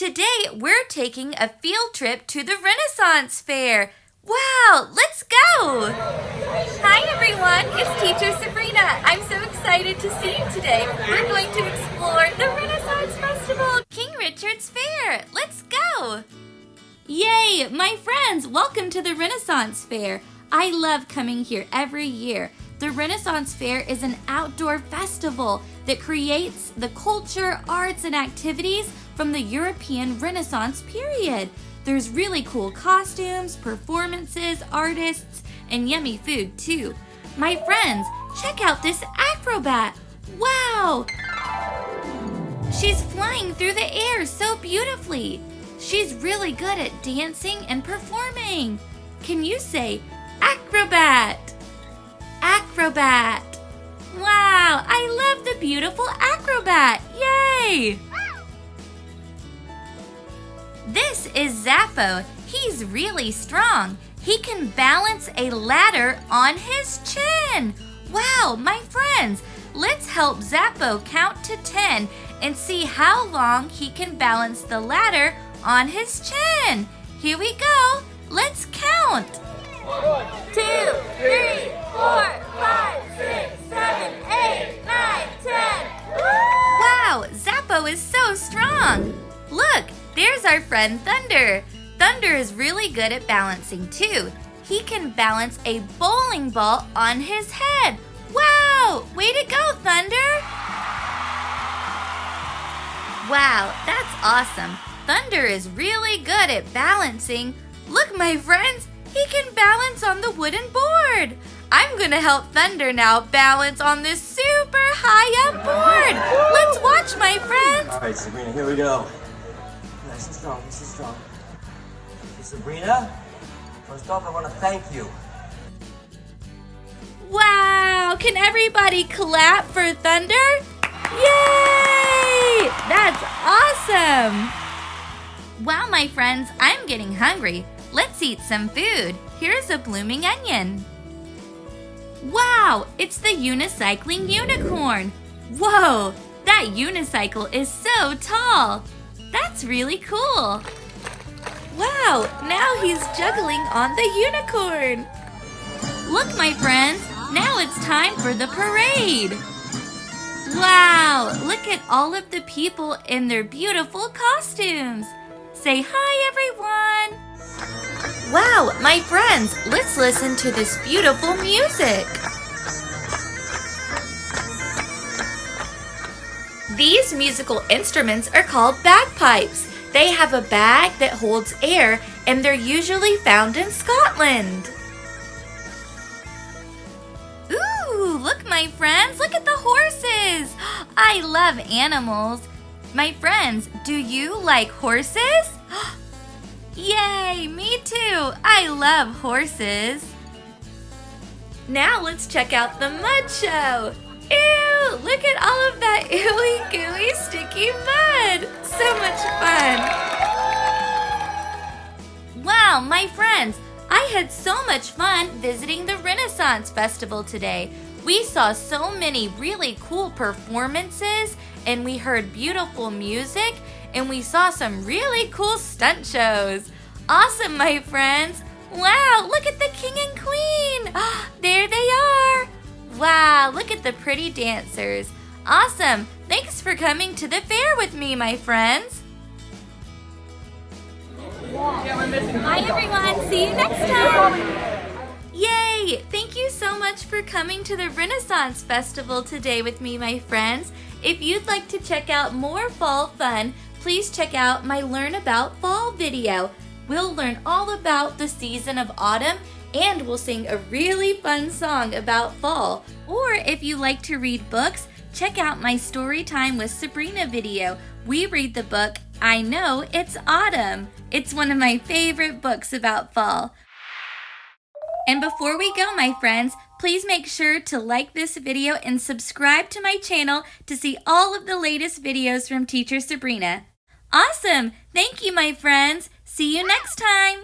Today, we're taking a field trip to the Renaissance Fair. Wow, let's go! Hi everyone, it's Teacher Sabrina. I'm so excited to see you today. We're going to explore the Renaissance Festival, King Richard's Fair. Let's go! Yay, my friends, welcome to the Renaissance Fair. I love coming here every year. The Renaissance Fair is an outdoor festival that creates the culture, arts, and activities from the European Renaissance period. There's really cool costumes, performances, artists, and yummy food too. My friends, check out this acrobat. Wow! She's flying through the air so beautifully. She's really good at dancing and performing. Can you say acrobat? Acrobat. Wow, I love the beautiful acrobat. Yay! This is Zappo. He's really strong. He can balance a ladder on his chin. Wow, my friends, let's help Zappo count to 10 and see how long he can balance the ladder on his chin. Here we go. Let's count. 1, 2, 3, 4, 5, 6, 7, 8, 9, 10. Wow, Zappo is so strong. Look, there's our friend Thunder. Thunder is really good at balancing too. He can balance a bowling ball on his head. Wow, way to go, Thunder. Wow, that's awesome. Thunder is really good at balancing. Look, my friends, he can balance on the wooden board. I'm gonna help Thunder now balance on this super high up board. Let's watch, my friends. All right, Sabrina, here we go. Nice and strong, nice and strong. Hey, Sabrina, first off, I want to thank you. Wow, can everybody clap for Thunder? Yay! That's awesome. Wow, my friends, I'm getting hungry. Let's eat some food. Here's a blooming onion. Wow, it's the unicycling unicorn. Whoa, that unicycle is so tall. That's really cool. Wow, now he's juggling on the unicorn. Look, my friends, now it's time for the parade. Wow, look at all of the people in their beautiful costumes. Say hi, everyone. Wow, my friends, let's listen to this beautiful music. These musical instruments are called bagpipes. They have a bag that holds air, and they're usually found in Scotland. Ooh, look, my friends, look at the horses. I love animals. My friends, do you like horses? Yay, me too. I love horses. Now let's check out the mud show. Ew, look at all of that ooey gooey sticky mud. So much fun. Wow, my friends, I had so much fun visiting the Renaissance Festival today. We saw so many really cool performances, and we heard beautiful music, and we saw some really cool stunt shows. Awesome, my friends. Wow, look at the king and queen. There they are. Wow, look at the pretty dancers. Awesome. Thanks for coming to the fair with me, my friends. Bye, everyone. See you next time. Yay! Thank you so much for coming to the Renaissance Festival today with me, my friends. If you'd like to check out more fall fun, please check out my Learn About Fall video. We'll learn all about the season of autumn, and we'll sing a really fun song about fall. Or if you like to read books, check out my Story Time with Sabrina video. We read the book, I Know It's Autumn. It's one of my favorite books about fall. And before we go, my friends, please make sure to like this video and subscribe to my channel to see all of the latest videos from Teacher Sabrina. Awesome! Thank you, my friends. See you next time.